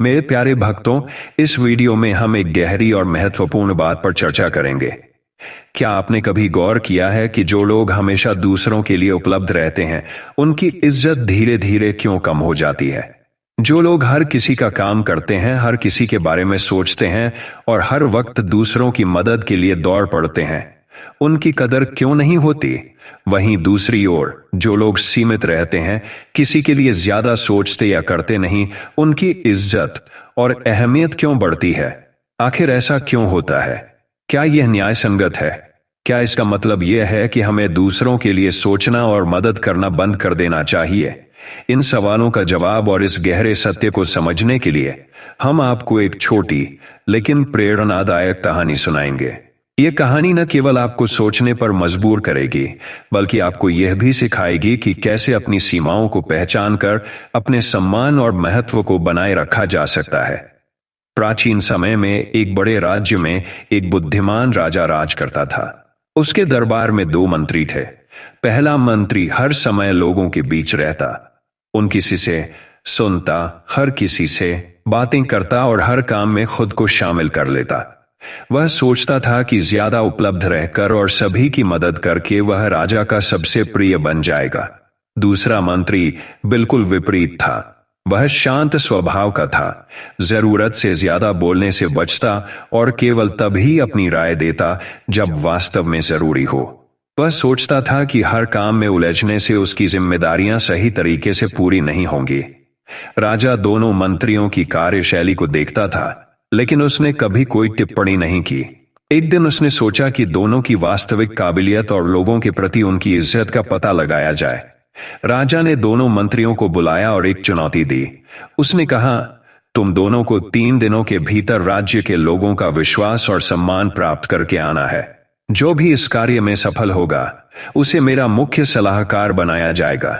मेरे प्यारे भक्तों, इस वीडियो में हम एक गहरी और महत्वपूर्ण बात पर चर्चा करेंगे। क्या आपने कभी गौर किया है कि जो लोग हमेशा दूसरों के लिए उपलब्ध रहते हैं, उनकी इज्जत धीरे धीरे क्यों कम हो जाती है? जो लोग हर किसी का काम करते हैं, हर किसी के बारे में सोचते हैं और हर वक्त दूसरों की मदद के लिए दौड़ पड़ते हैं, उनकी कदर क्यों नहीं होती? वहीं दूसरी ओर जो लोग सीमित रहते हैं, किसी के लिए ज्यादा सोचते या करते नहीं, उनकी इज्जत और अहमियत क्यों बढ़ती है? आखिर ऐसा क्यों होता है? क्या यह न्याय संगत है? क्या इसका मतलब यह है कि हमें दूसरों के लिए सोचना और मदद करना बंद कर देना चाहिए? इन सवालों का जवाब और इस गहरे सत्य को समझने के लिए हम आपको एक छोटी लेकिन प्रेरणादायक कहानी सुनाएंगे। यह कहानी न केवल आपको सोचने पर मजबूर करेगी, बल्कि आपको यह भी सिखाएगी कि कैसे अपनी सीमाओं को पहचान कर अपने सम्मान और महत्व को बनाए रखा जा सकता है। प्राचीन समय में एक बड़े राज्य में एक बुद्धिमान राजा राज करता था। उसके दरबार में दो मंत्री थे। पहला मंत्री हर समय लोगों के बीच रहता, उन किसी से सुनता, हर किसी से बातें करता और हर काम में खुद को शामिल कर लेता। वह सोचता था कि ज्यादा उपलब्ध रहकर और सभी की मदद करके वह राजा का सबसे प्रिय बन जाएगा। दूसरा मंत्री बिल्कुल विपरीत था। वह शांत स्वभाव का था, जरूरत से ज्यादा बोलने से बचता और केवल तभी अपनी राय देता जब वास्तव में जरूरी हो। वह सोचता था कि हर काम में उलझने से उसकी जिम्मेदारियां सही तरीके से पूरी नहीं होंगी। राजा दोनों मंत्रियों की कार्यशैली को देखता था, लेकिन उसने कभी कोई टिप्पणी नहीं की। एक दिन उसने सोचा कि दोनों की वास्तविक काबिलियत और लोगों के प्रति उनकी इज्जत का पता लगाया जाए। राजा ने दोनों मंत्रियों को बुलाया और एक चुनौती दी। उसने कहा, तुम दोनों को 3 दिनों के भीतर राज्य के लोगों का विश्वास और सम्मान प्राप्त करके आना है। जो भी इस कार्य में सफल होगा, उसे मेरा मुख्य सलाहकार बनाया जाएगा।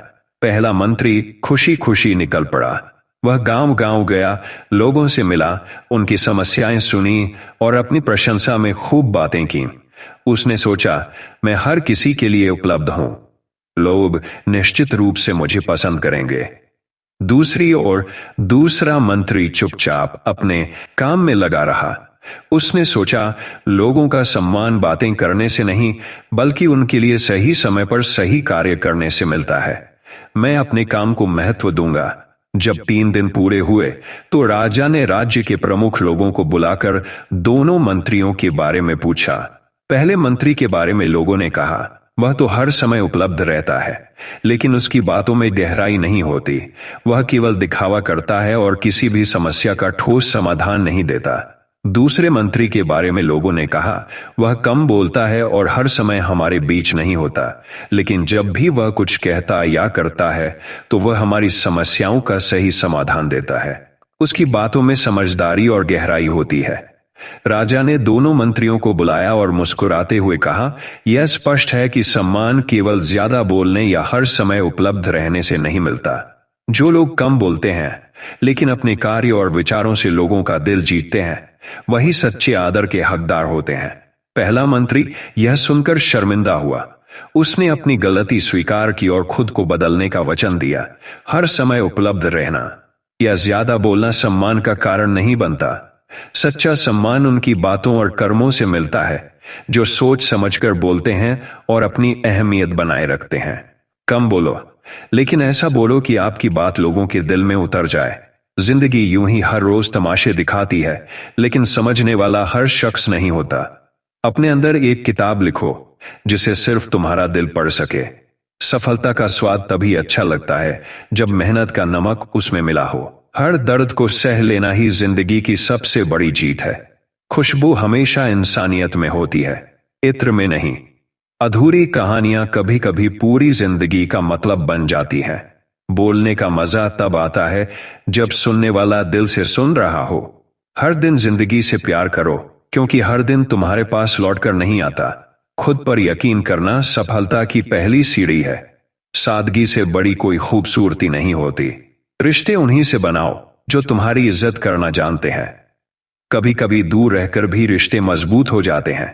पहला मंत्री खुशी खुशी निकल पड़ा। वह गांव गांव गया, लोगों से मिला, उनकी समस्याएं सुनी और अपनी प्रशंसा में खूब बातें की। उसने सोचा, मैं हर किसी के लिए उपलब्ध हूं, लोग निश्चित रूप से मुझे पसंद करेंगे। दूसरी ओर दूसरा मंत्री चुपचाप अपने काम में लगा रहा। उसने सोचा, लोगों का सम्मान बातें करने से नहीं, बल्कि उनके लिए सही समय पर सही कार्य करने से मिलता है। मैं अपने काम को महत्व दूंगा। जब 3 दिन पूरे हुए तो राजा ने राज्य के प्रमुख लोगों को बुलाकर दोनों मंत्रियों के बारे में पूछा। पहले मंत्री के बारे में लोगों ने कहा, वह तो हर समय उपलब्ध रहता है, लेकिन उसकी बातों में गहराई नहीं होती। वह केवल दिखावा करता है और किसी भी समस्या का ठोस समाधान नहीं देता। दूसरे मंत्री के बारे में लोगों ने कहा, वह कम बोलता है और हर समय हमारे बीच नहीं होता, लेकिन जब भी वह कुछ कहता या करता है तो वह हमारी समस्याओं का सही समाधान देता है। उसकी बातों में समझदारी और गहराई होती है। राजा ने दोनों मंत्रियों को बुलाया और मुस्कुराते हुए कहा, यह स्पष्ट है कि सम्मान केवल ज्यादा बोलने या हर समय उपलब्ध रहने से नहीं मिलता। जो लोग कम बोलते हैं लेकिन अपने कार्य और विचारों से लोगों का दिल जीतते हैं, वही सच्चे आदर के हकदार होते हैं। पहला मंत्री यह सुनकर शर्मिंदा हुआ। उसने अपनी गलती स्वीकार की और खुद को बदलने का वचन दिया। हर समय उपलब्ध रहना या ज्यादा बोलना सम्मान का कारण नहीं बनता। सच्चा सम्मान उनकी बातों और कर्मों से मिलता है, जो सोच समझकर बोलते हैं और अपनी अहमियत बनाए रखते हैं। कम बोलो, लेकिन ऐसा बोलो कि आपकी बात लोगों के दिल में उतर जाए। जिंदगी यूं ही हर रोज तमाशे दिखाती है, लेकिन समझने वाला हर शख्स नहीं होता। अपने अंदर एक किताब लिखो जिसे सिर्फ तुम्हारा दिल पढ़ सके। सफलता का स्वाद तभी अच्छा लगता है जब मेहनत का नमक उसमें मिला हो। हर दर्द को सह लेना ही जिंदगी की सबसे बड़ी जीत है। खुशबू हमेशा इंसानियत में होती है, इत्र में नहीं। अधूरी कहानियां कभी कभी पूरी जिंदगी का मतलब बन जाती हैं। बोलने का मजा तब आता है जब सुनने वाला दिल से सुन रहा हो। हर दिन जिंदगी से प्यार करो, क्योंकि हर दिन तुम्हारे पास लौटकर नहीं आता। खुद पर यकीन करना सफलता की पहली सीढ़ी है। सादगी से बड़ी कोई खूबसूरती नहीं होती। रिश्ते उन्हीं से बनाओ जो तुम्हारी इज्जत करना जानते हैं। कभी कभी दूर रहकर भी रिश्ते मजबूत हो जाते हैं।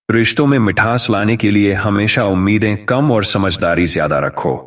रिश्तों में मिठास लाने के लिए हमेशा उम्मीदें कम और समझदारी ज्यादा रखो।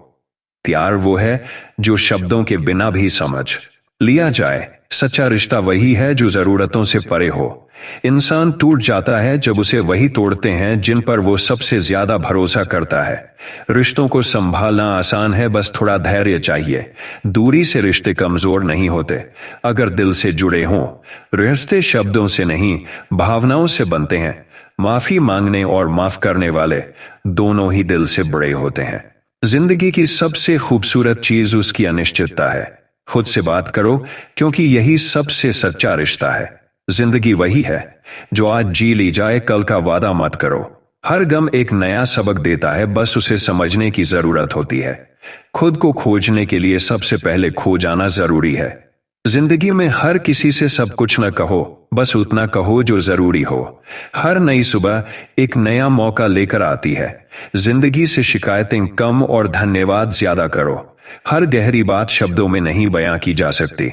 प्यार वो है जो शब्दों के बिना भी समझ लिया जाए। सच्चा रिश्ता वही है जो जरूरतों से परे हो। इंसान टूट जाता है जब उसे वही तोड़ते हैं जिन पर वो सबसे ज्यादा भरोसा करता है। रिश्तों को संभालना आसान है, बस थोड़ा धैर्य चाहिए। दूरी से रिश्ते कमजोर नहीं होते, अगर दिल से जुड़े हों। रिश्ते शब्दों से नहीं, भावनाओं से बनते हैं। माफी मांगने और माफ करने वाले दोनों ही दिल से बड़े होते हैं। जिंदगी की सबसे खूबसूरत चीज उसकी अनिश्चितता है। खुद से बात करो, क्योंकि यही सबसे सच्चा रिश्ता है। जिंदगी वही है जो आज जी ली जाए, कल का वादा मत करो। हर गम एक नया सबक देता है, बस उसे समझने की जरूरत होती है। खुद को खोजने के लिए सबसे पहले खो जाना जरूरी है। जिंदगी में हर किसी से सब कुछ न कहो, बस उतना कहो जो जरूरी हो। हर नई सुबह एक नया मौका लेकर आती है। जिंदगी से शिकायतें कम और धन्यवाद ज्यादा करो। हर गहरी बात शब्दों में नहीं बयां की जा सकती।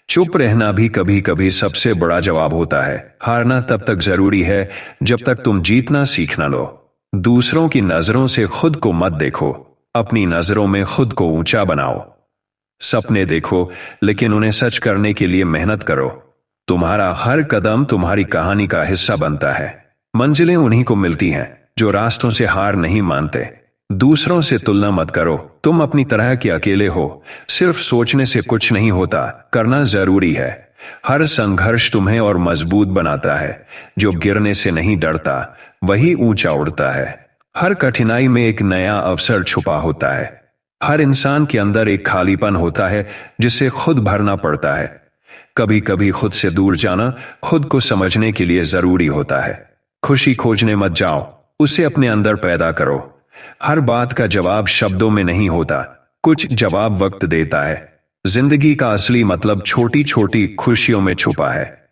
चुप रहना भी कभी कभी सबसे बड़ा जवाब होता है। हारना तब तक जरूरी है जब तक तुम जीतना सीख न लो। दूसरों की नजरों से खुद को मत देखो, अपनी नजरों में खुद को ऊंचा बनाओ। सपने देखो, लेकिन उन्हें सच करने के लिए मेहनत करो। तुम्हारा हर कदम तुम्हारी कहानी का हिस्सा बनता है। मंजिलें उन्हीं को मिलती हैं जो रास्तों से हार नहीं मानते। दूसरों से तुलना मत करो, तुम अपनी तरह के अकेले हो। सिर्फ सोचने से कुछ नहीं होता, करना जरूरी है। हर संघर्ष तुम्हें और मजबूत बनाता है। जो गिरने से नहीं डरता वही ऊंचा उड़ता है। हर कठिनाई में एक नया अवसर छुपा होता है। हर इंसान के अंदर एक खालीपन होता है जिसे खुद भरना पड़ता है। कभी कभी खुद से दूर जाना खुद को समझने के लिए जरूरी होता है। खुशी खोजने मत जाओ, उसे अपने अंदर पैदा करो। हर बात का जवाब शब्दों में नहीं होता, कुछ जवाब वक्त देता है। जिंदगी का असली मतलब छोटी छोटी खुशियों में छुपा है।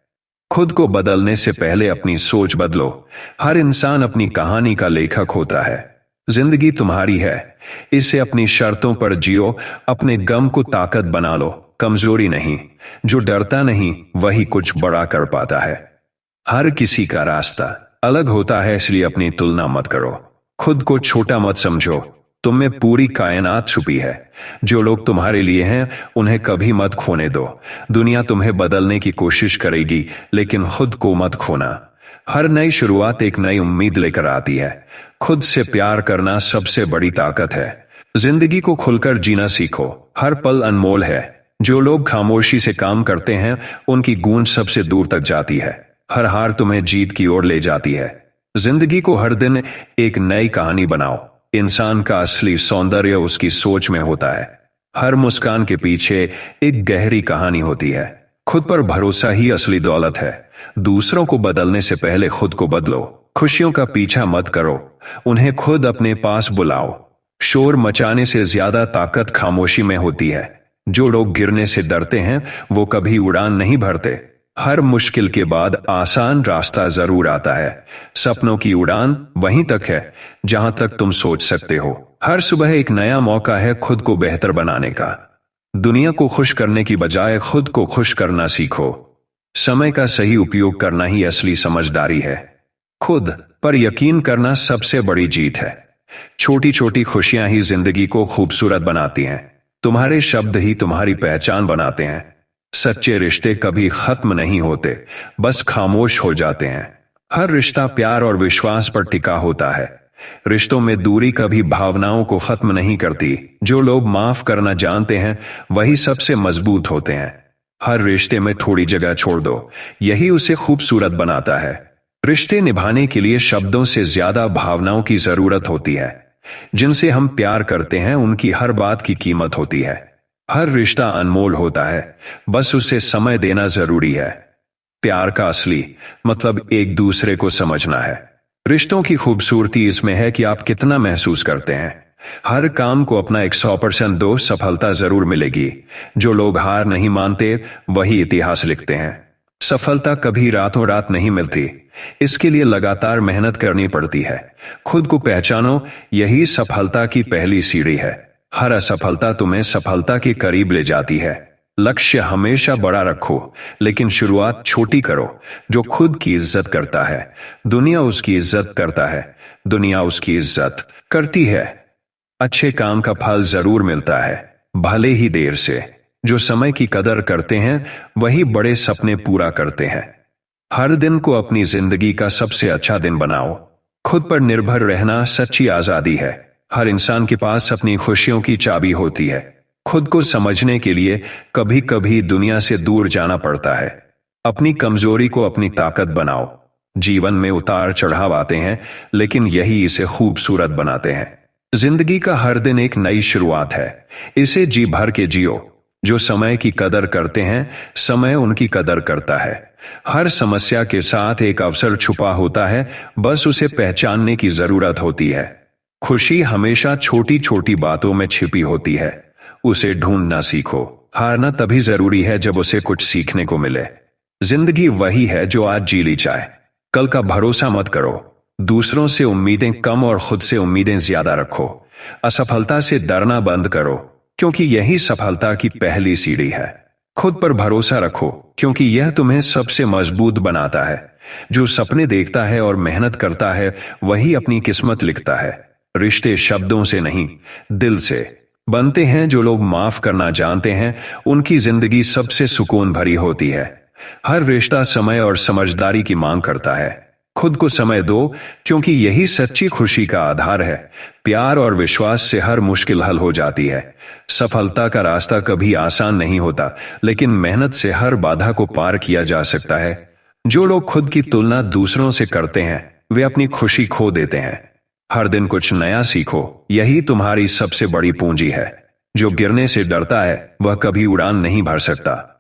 खुद को बदलने से पहले अपनी सोच बदलो। हर इंसान अपनी कहानी का लेखक होता है। जिंदगी तुम्हारी है, इसे अपनी शर्तों पर जियो। अपने गम को ताकत बना लो, कमजोरी नहीं। जो डरता नहीं वही कुछ बड़ा कर पाता है। हर किसी का रास्ता अलग होता है, इसलिए अपनी तुलना मत करो। खुद को छोटा मत समझो, तुम में पूरी कायनात छुपी है। जो लोग तुम्हारे लिए हैं उन्हें कभी मत खोने दो। दुनिया तुम्हें बदलने की कोशिश करेगी, लेकिन खुद को मत खोना। हर नई शुरुआत एक नई उम्मीद लेकर आती है। खुद से प्यार करना सबसे बड़ी ताकत है। जिंदगी को खुलकर जीना सीखो, हर पल अनमोल है। जो लोग खामोशी से काम करते हैं उनकी गूंज सबसे दूर तक जाती है। हर हार तुम्हें जीत की ओर ले जाती है। जिंदगी को हर दिन एक नई कहानी बनाओ। इंसान का असली सौंदर्य उसकी सोच में होता है। हर मुस्कान के पीछे एक गहरी कहानी होती है। खुद पर भरोसा ही असली दौलत है। दूसरों को बदलने से पहले खुद को बदलो। खुशियों का पीछा मत करो, उन्हें खुद अपने पास बुलाओ। शोर मचाने से ज्यादा ताकत खामोशी में होती है। जो लोग गिरने से डरते हैं वो कभी उड़ान नहीं भरते। हर मुश्किल के बाद आसान रास्ता जरूर आता है। सपनों की उड़ान वहीं तक है जहां तक तुम सोच सकते हो। हर सुबह एक नया मौका है खुद को बेहतर बनाने का। दुनिया को खुश करने की बजाय खुद को खुश करना सीखो। समय का सही उपयोग करना ही असली समझदारी है। खुद पर यकीन करना सबसे बड़ी जीत है। छोटी छोटी खुशियां ही जिंदगी को खूबसूरत बनाती हैं। तुम्हारे शब्द ही तुम्हारी पहचान बनाते हैं। सच्चे रिश्ते कभी खत्म नहीं होते, बस खामोश हो जाते हैं। हर रिश्ता प्यार और विश्वास पर टिका होता है। रिश्तों में दूरी कभी भावनाओं को खत्म नहीं करती। जो लोग माफ करना जानते हैं वही सबसे मजबूत होते हैं। हर रिश्ते में थोड़ी जगह छोड़ दो, यही उसे खूबसूरत बनाता है। रिश्ते निभाने के लिए शब्दों से ज्यादा भावनाओं की जरूरत होती है। जिनसे हम प्यार करते हैं उनकी हर बात की कीमत होती है। हर रिश्ता अनमोल होता है, बस उसे समय देना जरूरी है। प्यार का असली मतलब एक दूसरे को समझना है। रिश्तों की खूबसूरती इसमें है कि आप कितना महसूस करते हैं। हर काम को अपना 100% दो, सफलता जरूर मिलेगी। जो लोग हार नहीं मानते वही इतिहास लिखते हैं। सफलता कभी रातों रात नहीं मिलती, इसके लिए लगातार मेहनत करनी पड़ती है। खुद को पहचानो, यही सफलता की पहली सीढ़ी है। हर असफलता तुम्हें सफलता के करीब ले जाती है। लक्ष्य हमेशा बड़ा रखो, लेकिन शुरुआत छोटी करो। जो खुद की इज्जत करता है दुनिया उसकी इज्जत करता है, दुनिया उसकी इज्जत करती है। अच्छे काम का फल जरूर मिलता है, भले ही देर से। जो समय की कदर करते हैं वही बड़े सपने पूरा करते हैं। हर दिन को अपनी जिंदगी का सबसे अच्छा दिन बनाओ। खुद पर निर्भर रहना सच्ची आजादी है। हर इंसान के पास अपनी खुशियों की चाबी होती है। खुद को समझने के लिए कभी कभी दुनिया से दूर जाना पड़ता है। अपनी कमजोरी को अपनी ताकत बनाओ। जीवन में उतार चढ़ाव आते हैं, लेकिन यही इसे खूबसूरत बनाते हैं। जिंदगी का हर दिन एक नई शुरुआत है। इसे जी भर के जियो। जो समय की कदर करते हैं, समय उनकी कदर करता है। हर समस्या के साथ एक अवसर छुपा होता है, बस उसे पहचानने की जरूरत होती है। खुशी हमेशा छोटी छोटी बातों में छिपी होती है। उसे ढूंढना सीखो। हारना तभी जरूरी है जब उसे कुछ सीखने को मिले। जिंदगी वही है जो आज जी ली जाए। कल का भरोसा मत करो। दूसरों से उम्मीदें कम और खुद से उम्मीदें ज्यादा रखो। असफलता से डरना बंद करो, क्योंकि यही सफलता की पहली सीढ़ी है। खुद पर भरोसा रखो, क्योंकि यह तुम्हें सबसे मजबूत बनाता है। जो सपने देखता है और मेहनत करता है, वही अपनी किस्मत लिखता है। रिश्ते शब्दों से नहीं, दिल से बनते हैं। जो लोग माफ करना जानते हैं, उनकी जिंदगी सबसे सुकून भरी होती है। हर रिश्ता समय और समझदारी की मांग करता है। खुद को समय दो, क्योंकि यही सच्ची खुशी का आधार है। प्यार और विश्वास से हर मुश्किल हल हो जाती है। सफलता का रास्ता कभी आसान नहीं होता, लेकिन मेहनत से हर बाधा को पार किया जा सकता है। जो लोग खुद की तुलना दूसरों से करते हैं, वे अपनी खुशी खो देते हैं। हर दिन कुछ नया सीखो, यही तुम्हारी सबसे बड़ी पूंजी है। जो गिरने से डरता है, वह कभी उड़ान नहीं भर सकता।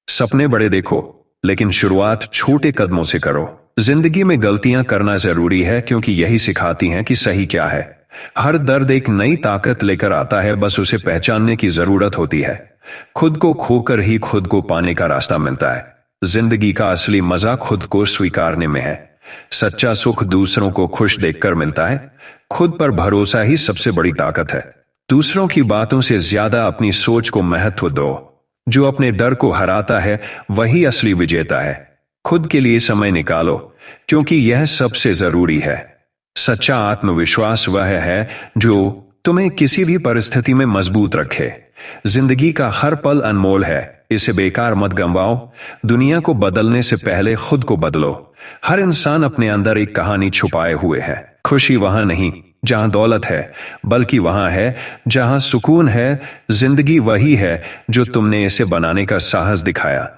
सपने बड़े देखो, लेकिन शुरुआत छोटे कदमों से करो। जिंदगी में गलतियां करना जरूरी है, क्योंकि यही सिखाती हैं कि सही क्या है। हर दर्द एक नई ताकत लेकर आता है, बस उसे पहचानने की जरूरत होती है। खुद को खोकर ही खुद को पाने का रास्ता मिलता है। जिंदगी का असली मजा खुद को स्वीकारने में है। सच्चा सुख दूसरों को खुश देखकर मिलता है। खुद पर भरोसा ही सबसे बड़ी ताकत है। दूसरों की बातों से ज्यादा अपनी सोच को महत्व दो। जो अपने डर को हराता है, वही असली विजेता है। खुद के लिए समय निकालो, क्योंकि यह सबसे जरूरी है। सच्चा आत्मविश्वास वह है जो तुम्हें किसी भी परिस्थिति में मजबूत रखे। जिंदगी का हर पल अनमोल है, इसे बेकार मत गंवाओ। दुनिया को बदलने से पहले खुद को बदलो। हर इंसान अपने अंदर एक कहानी छुपाए हुए है। खुशी वहां नहीं जहां दौलत है, बल्कि वहां है जहां सुकून है। जिंदगी वही है जो तुमने इसे बनाने का साहस दिखाया।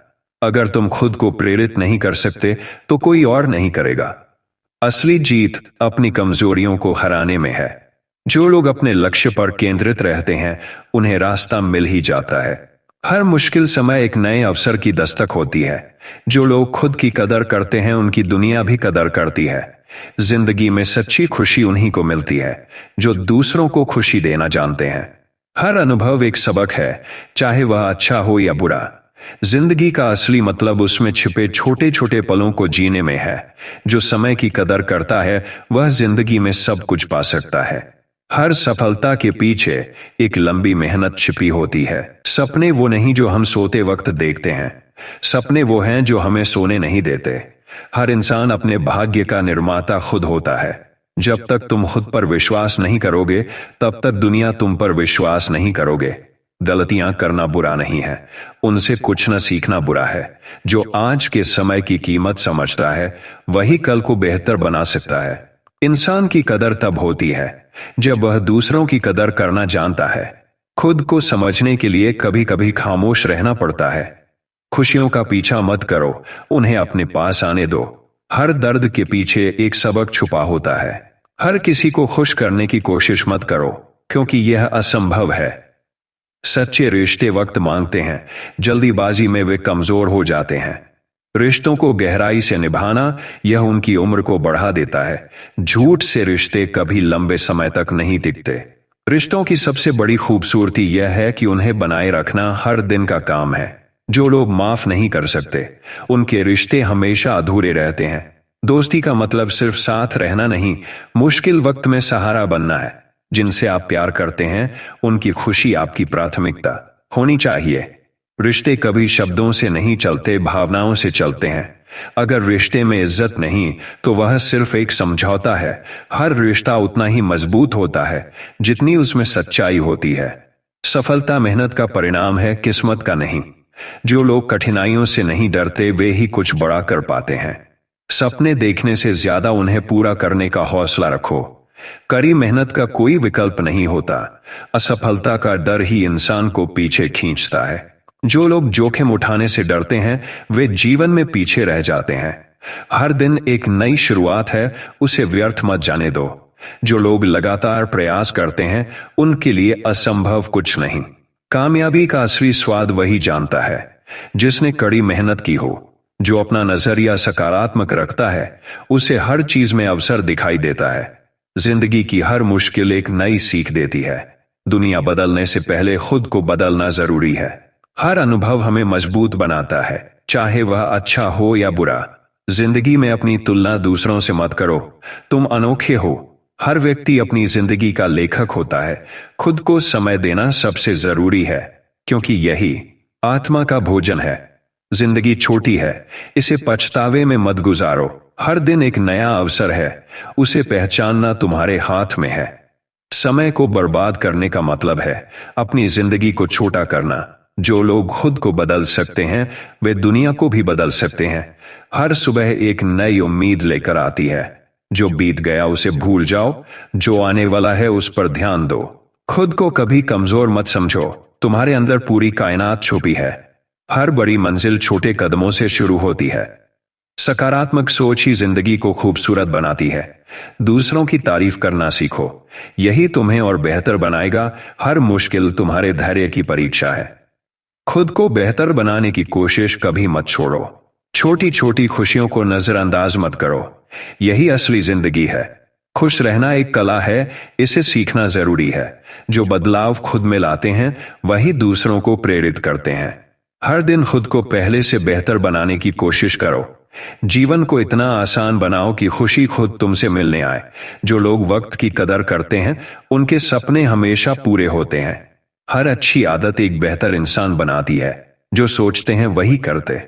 अगर तुम खुद को प्रेरित नहीं कर सकते, तो कोई और नहीं करेगा। असली जीत अपनी कमजोरियों को हराने में है। जो लोग अपने लक्ष्य पर केंद्रित रहते हैं, उन्हें रास्ता मिल ही जाता है। हर मुश्किल समय एक नए अवसर की दस्तक होती है। जो लोग खुद की कदर करते हैं, उनकी दुनिया भी कदर करती है। जिंदगी में सच्ची खुशी उन्हीं को मिलती है जो दूसरों को खुशी देना जानते हैं। हर अनुभव एक सबक है, चाहे वह अच्छा हो या बुरा। जिंदगी का असली मतलब उसमें छिपे छोटे छोटे पलों को जीने में है। जो समय की कदर करता है, वह जिंदगी में सब कुछ पा सकता है। हर सफलता के पीछे एक लंबी मेहनत छिपी होती है। सपने वो नहीं जो हम सोते वक्त देखते हैं। सपने वो हैं जो हमें सोने नहीं देते। हर इंसान अपने भाग्य का निर्माता खुद होता है। जब तक तुम खुद पर विश्वास नहीं करोगे, तब तक दुनिया तुम पर विश्वास नहीं करोगे। गलतियां करना बुरा नहीं है, उनसे कुछ न सीखना बुरा है। जो आज के समय की कीमत समझता है, वही कल को बेहतर बना सकता है। इंसान की कदर तब होती है जब वह दूसरों की कदर करना जानता है। खुद को समझने के लिए कभी कभी खामोश रहना पड़ता है। खुशियों का पीछा मत करो, उन्हें अपने पास आने दो। हर दर्द के पीछे एक सबक छुपा होता है। हर किसी को खुश करने की कोशिश मत करो, क्योंकि यह असंभव है। सच्चे रिश्ते वक्त मांगते हैं, जल्दीबाजी में वे कमजोर हो जाते हैं। रिश्तों को गहराई से निभाना, यह उनकी उम्र को बढ़ा देता है। झूठ से रिश्ते कभी लंबे समय तक नहीं टिकते। रिश्तों की सबसे बड़ी खूबसूरती यह है कि उन्हें बनाए रखना हर दिन का काम है। जो लोग माफ नहीं कर सकते, उनके रिश्ते हमेशा अधूरे रहते हैं। दोस्ती का मतलब सिर्फ साथ रहना नहीं, मुश्किल वक्त में सहारा बनना है। जिनसे आप प्यार करते हैं, उनकी खुशी आपकी प्राथमिकता होनी चाहिए। रिश्ते कभी शब्दों से नहीं चलते, भावनाओं से चलते हैं। अगर रिश्ते में इज्जत नहीं, तो वह सिर्फ एक समझौता है। हर रिश्ता उतना ही मजबूत होता है जितनी उसमें सच्चाई होती है। सफलता मेहनत का परिणाम है, किस्मत का नहीं। जो लोग कठिनाइयों से नहीं डरते वे ही कुछ बड़ा कर पाते हैं। सपने देखने से ज्यादा उन्हें पूरा करने का हौसला रखो। कड़ी मेहनत का कोई विकल्प नहीं होता। असफलता का डर ही इंसान को पीछे खींचता है। जो लोग जोखिम उठाने से डरते हैं वे जीवन में पीछे रह जाते हैं। हर दिन एक नई शुरुआत है, उसे व्यर्थ मत जाने दो। जो लोग लगातार प्रयास करते हैं उनके लिए असंभव कुछ नहीं। कामयाबी का असली स्वाद वही जानता है जिसने कड़ी मेहनत की हो। जो अपना नजरिया सकारात्मक रखता है उसे हर चीज में अवसर दिखाई देता है। जिंदगी की हर मुश्किल एक नई सीख देती है। दुनिया बदलने से पहले खुद को बदलना जरूरी है। हर अनुभव हमें मजबूत बनाता है, चाहे वह अच्छा हो या बुरा। जिंदगी में अपनी तुलना दूसरों से मत करो, तुम अनोखे हो। हर व्यक्ति अपनी जिंदगी का लेखक होता है। खुद को समय देना सबसे जरूरी है, क्योंकि यही आत्मा का भोजन है। जिंदगी छोटी है, इसे पछतावे में मत गुजारो। हर दिन एक नया अवसर है, उसे पहचानना तुम्हारे हाथ में है। समय को बर्बाद करने का मतलब है अपनी जिंदगी को छोटा करना। जो लोग खुद को बदल सकते हैं वे दुनिया को भी बदल सकते हैं। हर सुबह एक नई उम्मीद लेकर आती है। जो बीत गया उसे भूल जाओ, जो आने वाला है उस पर ध्यान दो। खुद को कभी कमजोर मत समझो, तुम्हारे अंदर पूरी कायनात छुपी है। हर बड़ी मंजिल छोटे कदमों से शुरू होती है। सकारात्मक सोच ही जिंदगी को खूबसूरत बनाती है। दूसरों की तारीफ करना सीखो, यही तुम्हें और बेहतर बनाएगा। हर मुश्किल तुम्हारे धैर्य की परीक्षा है। खुद को बेहतर बनाने की कोशिश कभी मत छोड़ो। छोटी छोटी खुशियों को नजरअंदाज मत करो, यही असली जिंदगी है। खुश रहना एक कला है, इसे सीखना जरूरी है। जो बदलाव खुद में लाते हैं वही दूसरों को प्रेरित करते हैं। हर दिन खुद को पहले से बेहतर बनाने की कोशिश करो। जीवन को इतना आसान बनाओ कि खुशी खुद तुमसे मिलने आए। जो लोग वक्त की कदर करते हैं उनके सपने हमेशा पूरे होते हैं। हर अच्छी आदत एक बेहतर इंसान बनाती है। जो सोचते हैं वही करते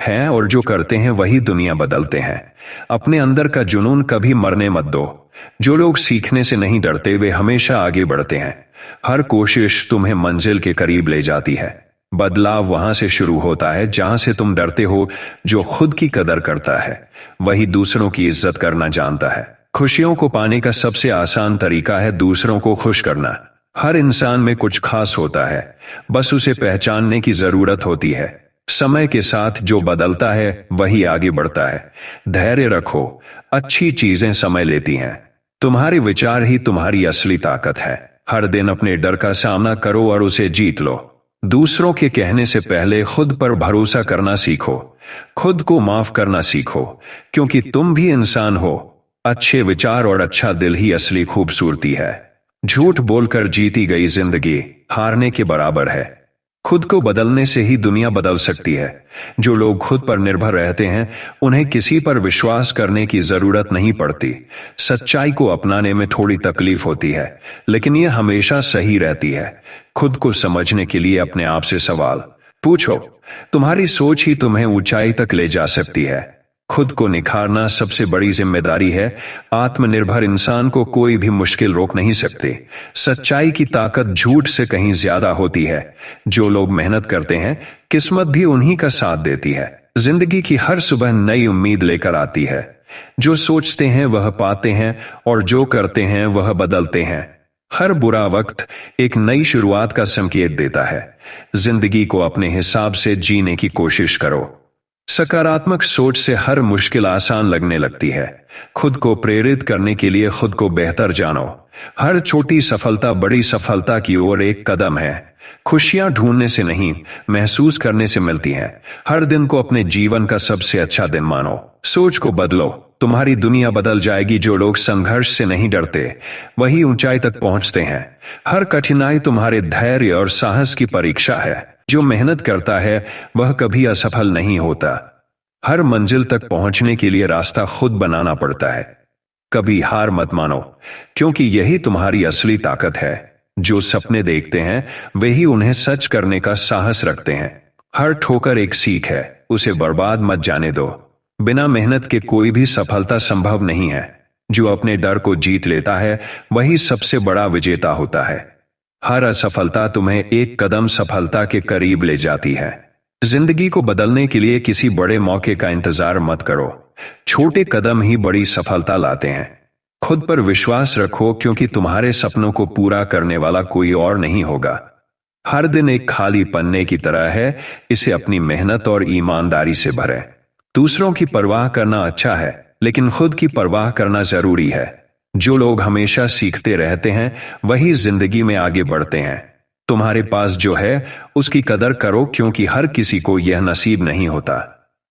हैं और जो करते हैं वही दुनिया बदलते हैं। अपने अंदर का जुनून कभी मरने मत दो। जो लोग सीखने से नहीं डरते वे हमेशा आगे बढ़ते हैं। हर कोशिश तुम्हें मंजिल के करीब ले जाती है। बदलाव वहां से शुरू होता है जहां से तुम डरते हो। जो खुद की कदर करता है वही दूसरों की इज्जत करना जानता है। खुशियों को पाने का सबसे आसान तरीका है दूसरों को खुश करना। हर इंसान में कुछ खास होता है, बस उसे पहचानने की जरूरत होती है। समय के साथ जो बदलता है वही आगे बढ़ता है। धैर्य रखो, अच्छी चीजें समय लेती हैं। तुम्हारे विचार ही तुम्हारी असली ताकत है। हर दिन अपने डर का सामना करो और उसे जीत लो। दूसरों के कहने से पहले खुद पर भरोसा करना सीखो। खुद को माफ करना सीखो, क्योंकि तुम भी इंसान हो। अच्छे विचार और अच्छा दिल ही असली खूबसूरती है। झूठ बोलकर जीती गई जिंदगी हारने के बराबर है। खुद को बदलने से ही दुनिया बदल सकती है। जो लोग खुद पर निर्भर रहते हैं उन्हें किसी पर विश्वास करने की जरूरत नहीं पड़ती। सच्चाई को अपनाने में थोड़ी तकलीफ होती है, लेकिन यह हमेशा सही रहती है। खुद को समझने के लिए अपने आप से सवाल पूछो। तुम्हारी सोच ही तुम्हें ऊंचाई तक ले जा सकती है। खुद को निखारना सबसे बड़ी जिम्मेदारी है। आत्मनिर्भर इंसान को कोई भी मुश्किल रोक नहीं सकती। सच्चाई की ताकत झूठ से कहीं ज्यादा होती है। जो लोग मेहनत करते हैं किस्मत भी उन्हीं का साथ देती है। जिंदगी की हर सुबह नई उम्मीद लेकर आती है। जो सोचते हैं वह पाते हैं और जो करते हैं वह बदलते हैं। हर बुरा वक्त एक नई शुरुआत का संकेत देता है। जिंदगी को अपने हिसाब से जीने की कोशिश करो। सकारात्मक सोच से हर मुश्किल आसान लगने लगती है। खुद को प्रेरित करने के लिए खुद को बेहतर जानो। हर छोटी सफलता बड़ी सफलता की ओर एक कदम है। खुशियां ढूंढने से नहीं, महसूस करने से मिलती हैं। हर दिन को अपने जीवन का सबसे अच्छा दिन मानो। सोच को बदलो, तुम्हारी दुनिया बदल जाएगी। जो लोग संघर्ष से नहीं डरते वही ऊंचाई तक पहुंचते हैं। हर कठिनाई तुम्हारे धैर्य और साहस की परीक्षा है। जो मेहनत करता है वह कभी असफल नहीं होता। हर मंजिल तक पहुंचने के लिए रास्ता खुद बनाना पड़ता है। कभी हार मत मानो, क्योंकि यही तुम्हारी असली ताकत है। जो सपने देखते हैं वे ही उन्हें सच करने का साहस रखते हैं। हर ठोकर एक सीख है, उसे बर्बाद मत जाने दो। बिना मेहनत के कोई भी सफलता संभव नहीं है। जो अपने डर को जीत लेता है वही सबसे बड़ा विजेता होता है। हर असफलता तुम्हें एक कदम सफलता के करीब ले जाती है। जिंदगी को बदलने के लिए किसी बड़े मौके का इंतजार मत करो। छोटे कदम ही बड़ी सफलता लाते हैं। खुद पर विश्वास रखो, क्योंकि तुम्हारे सपनों को पूरा करने वाला कोई और नहीं होगा। हर दिन एक खाली पन्ने की तरह है, इसे अपनी मेहनत और ईमानदारी से भरें। दूसरों की परवाह करना अच्छा है, लेकिन खुद की परवाह करना जरूरी है। जो लोग हमेशा सीखते रहते हैं वही जिंदगी में आगे बढ़ते हैं। तुम्हारे पास जो है उसकी कदर करो, क्योंकि हर किसी को यह नसीब नहीं होता।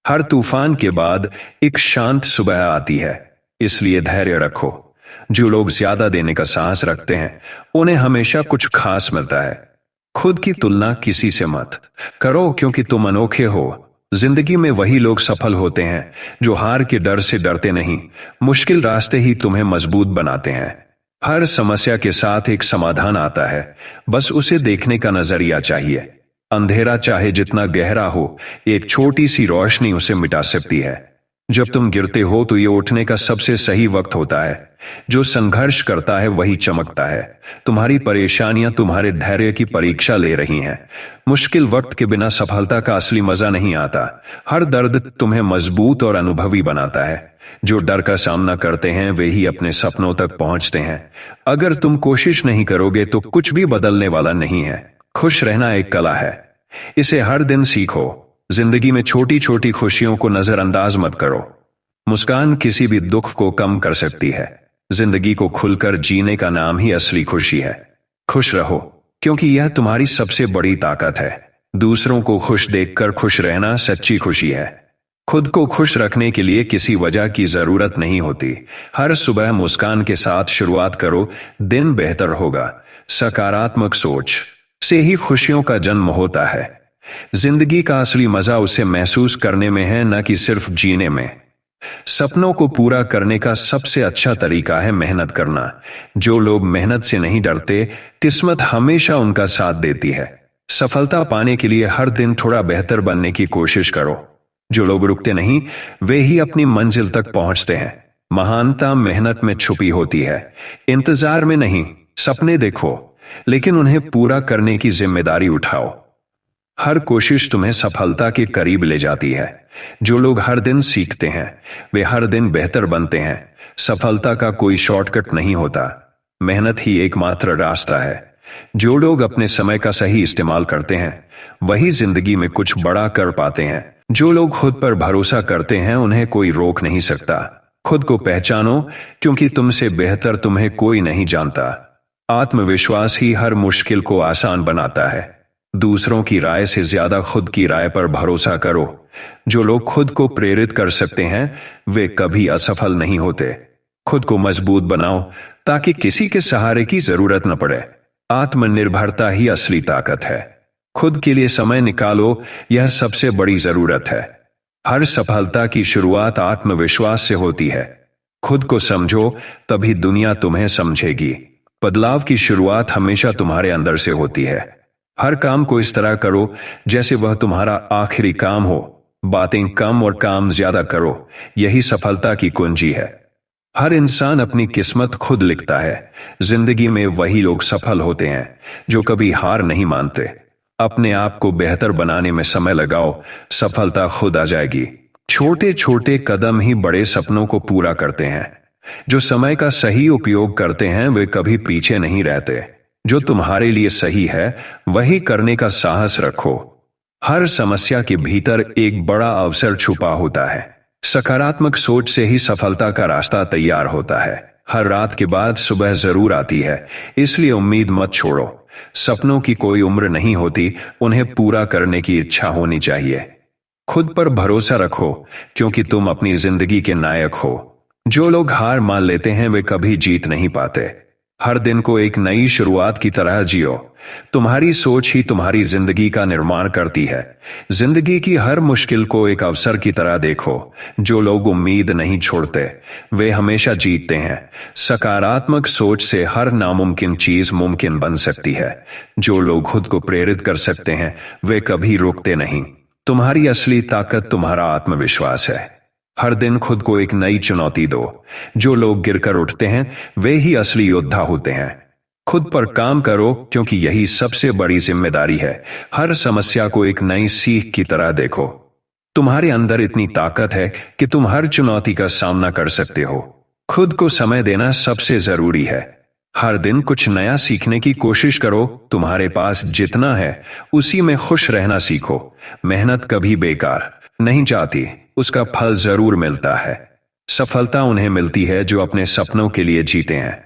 हर तूफान के बाद एक शांत सुबह आती है, इसलिए धैर्य रखो। जो लोग ज्यादा देने का साहस रखते हैं उन्हें हमेशा कुछ खास मिलता है। खुद की तुलना किसी से मत करो, क्योंकि तुम अनोखे हो। जिंदगी में वही लोग सफल होते हैं जो हार के डर से डरते नहीं। मुश्किल रास्ते ही तुम्हें मजबूत बनाते हैं। हर समस्या के साथ एक समाधान आता है, बस उसे देखने का नजरिया चाहिए। अंधेरा चाहे जितना गहरा हो, एक छोटी सी रोशनी उसे मिटा सकती है। जब तुम गिरते हो तो ये उठने का सबसे सही वक्त होता है। जो संघर्ष करता है वही चमकता है। तुम्हारी परेशानियां तुम्हारे धैर्य की परीक्षा ले रही हैं। मुश्किल वक्त के बिना सफलता का असली मजा नहीं आता। हर दर्द तुम्हें मजबूत और अनुभवी बनाता है। जो डर का सामना करते हैं वे ही अपने सपनों तक पहुंचते हैं। अगर तुम कोशिश नहीं करोगे तो कुछ भी बदलने वाला नहीं है। खुश रहना एक कला है, इसे हर दिन सीखो। जिंदगी में छोटी छोटी खुशियों को नजरअंदाज मत करो। मुस्कान किसी भी दुख को कम कर सकती है। जिंदगी को खुलकर जीने का नाम ही असली खुशी है। खुश रहो, क्योंकि यह तुम्हारी सबसे बड़ी ताकत है। दूसरों को खुश देखकर खुश रहना सच्ची खुशी है। खुद को खुश रखने के लिए किसी वजह की जरूरत नहीं होती। हर सुबह मुस्कान के साथ शुरुआत करो, दिन बेहतर होगा। सकारात्मक सोच से ही खुशियों का जन्म होता है। जिंदगी का असली मजा उसे महसूस करने में है, न कि सिर्फ जीने में। सपनों को पूरा करने का सबसे अच्छा तरीका है मेहनत करना। जो लोग मेहनत से नहीं डरते, किस्मत हमेशा उनका साथ देती है। सफलता पाने के लिए हर दिन थोड़ा बेहतर बनने की कोशिश करो। जो लोग रुकते नहीं वे ही अपनी मंजिल तक पहुंचते हैं। महानता मेहनत में छुपी होती है, इंतजार में नहीं। सपने देखो, लेकिन उन्हें पूरा करने की जिम्मेदारी उठाओ। हर कोशिश तुम्हें सफलता के करीब ले जाती है। जो लोग हर दिन सीखते हैं वे हर दिन बेहतर बनते हैं। सफलता का कोई शॉर्टकट नहीं होता, मेहनत ही एकमात्र रास्ता है। जो लोग अपने समय का सही इस्तेमाल करते हैं वही जिंदगी में कुछ बड़ा कर पाते हैं। जो लोग खुद पर भरोसा करते हैं उन्हें कोई रोक नहीं सकता। खुद को पहचानो, क्योंकि तुमसे बेहतर तुम्हें कोई नहीं जानता। आत्मविश्वास ही हर मुश्किल को आसान बनाता है। दूसरों की राय से ज्यादा खुद की राय पर भरोसा करो। जो लोग खुद को प्रेरित कर सकते हैं वे कभी असफल नहीं होते। खुद को मजबूत बनाओ ताकि किसी के सहारे की जरूरत न पड़े। आत्मनिर्भरता ही असली ताकत है। खुद के लिए समय निकालो, यह सबसे बड़ी जरूरत है। हर सफलता की शुरुआत आत्मविश्वास से होती है। खुद को समझो, तभी दुनिया तुम्हें समझेगी। बदलाव की शुरुआत हमेशा तुम्हारे अंदर से होती है। हर काम को इस तरह करो जैसे वह तुम्हारा आखिरी काम हो। बातें कम और काम ज्यादा करो, यही सफलता की कुंजी है। हर इंसान अपनी किस्मत खुद लिखता है। जिंदगी में वही लोग सफल होते हैं जो कभी हार नहीं मानते। अपने आप को बेहतर बनाने में समय लगाओ, सफलता खुद आ जाएगी। छोटे छोटे कदम ही बड़े सपनों को पूरा करते हैं। जो समय का सही उपयोग करते हैं वे कभी पीछे नहीं रहते। जो तुम्हारे लिए सही है वही करने का साहस रखो। हर समस्या के भीतर एक बड़ा अवसर छुपा होता है। सकारात्मक सोच से ही सफलता का रास्ता तैयार होता है। हर रात के बाद सुबह जरूर आती है, इसलिए उम्मीद मत छोड़ो। सपनों की कोई उम्र नहीं होती, उन्हें पूरा करने की इच्छा होनी चाहिए। खुद पर भरोसा रखो, क्योंकि तुम अपनी जिंदगी के नायक हो। जो लोग हार मान लेते हैं वे कभी जीत नहीं पाते। हर दिन को एक नई शुरुआत की तरह जियो। तुम्हारी सोच ही तुम्हारी जिंदगी का निर्माण करती है। जिंदगी की हर मुश्किल को एक अवसर की तरह देखो। जो लोग उम्मीद नहीं छोड़ते वे हमेशा जीतते हैं। सकारात्मक सोच से हर नामुमकिन चीज मुमकिन बन सकती है। जो लोग खुद को प्रेरित कर सकते हैं वे कभी रुकते नहीं। तुम्हारी असली ताकत तुम्हारा आत्मविश्वास है। हर दिन खुद को एक नई चुनौती दो। जो लोग गिरकर उठते हैं वे ही असली योद्धा होते हैं। खुद पर काम करो, क्योंकि यही सबसे बड़ी जिम्मेदारी है। हर समस्या को एक नई सीख की तरह देखो। तुम्हारे अंदर इतनी ताकत है कि तुम हर चुनौती का सामना कर सकते हो। खुद को समय देना सबसे जरूरी है। हर दिन कुछ नया सीखने की कोशिश करो। तुम्हारे पास जितना है उसी में खुश रहना सीखो। मेहनत कभी बेकार नहीं जाती, उसका फल जरूर मिलता है। सफलता उन्हें मिलती है जो अपने सपनों के लिए जीते हैं।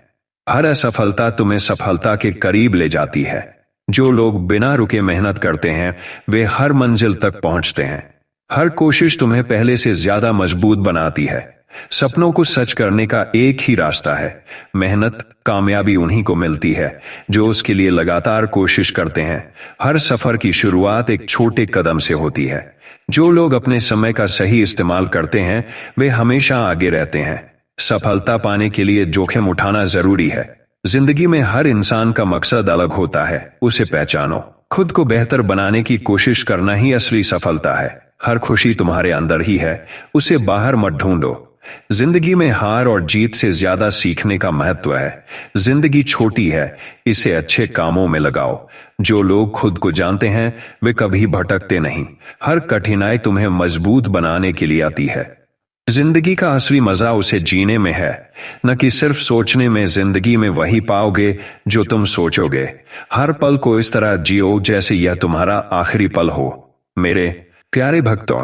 हर असफलता तुम्हें सफलता के करीब ले जाती है। जो लोग बिना रुके मेहनत करते हैं वे हर मंजिल तक पहुंचते हैं। हर कोशिश तुम्हें पहले से ज्यादा मजबूत बनाती है। सपनों को सच करने का एक ही रास्ता है, मेहनत। कामयाबी उन्हीं को मिलती है जो उसके लिए लगातार कोशिश करते हैं। हर सफर की शुरुआत एक छोटे कदम से होती है। जो लोग अपने समय का सही इस्तेमाल करते हैं वे हमेशा आगे रहते हैं। सफलता पाने के लिए जोखिम उठाना जरूरी है। जिंदगी में हर इंसान का मकसद अलग होता है, उसे पहचानो। खुद को बेहतर बनाने की कोशिश करना ही असली सफलता है। हर खुशी तुम्हारे अंदर ही है, उसे बाहर मत ढूंढो। जिंदगी में हार और जीत से ज्यादा सीखने का महत्व है। जिंदगी छोटी है, इसे अच्छे कामों में लगाओ। जो लोग खुद को जानते हैं वे कभी भटकते नहीं। हर कठिनाई तुम्हें मजबूत बनाने के लिए आती है। जिंदगी का असली मजा उसे जीने में है, न कि सिर्फ सोचने में। जिंदगी में वही पाओगे जो तुम सोचोगे। हर पल को इस तरह जियो जैसे यह तुम्हारा आखिरी पल हो। मेरे प्यारे भक्तों,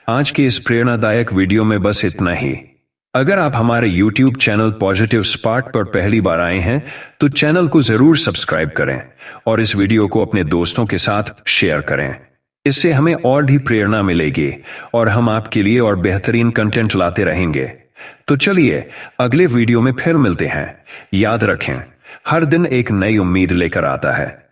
आज के इस प्रेरणादायक वीडियो में बस इतना ही। अगर आप हमारे YouTube चैनल पॉजिटिव स्पार्क पर पहली बार आए हैं तो चैनल को जरूर सब्सक्राइब करें और इस वीडियो को अपने दोस्तों के साथ शेयर करें। इससे हमें और भी प्रेरणा मिलेगी और हम आपके लिए और बेहतरीन कंटेंट लाते रहेंगे। तो चलिए अगले वीडियो में फिर मिलते हैं। याद रखें, हर दिन एक नई उम्मीद लेकर आता है।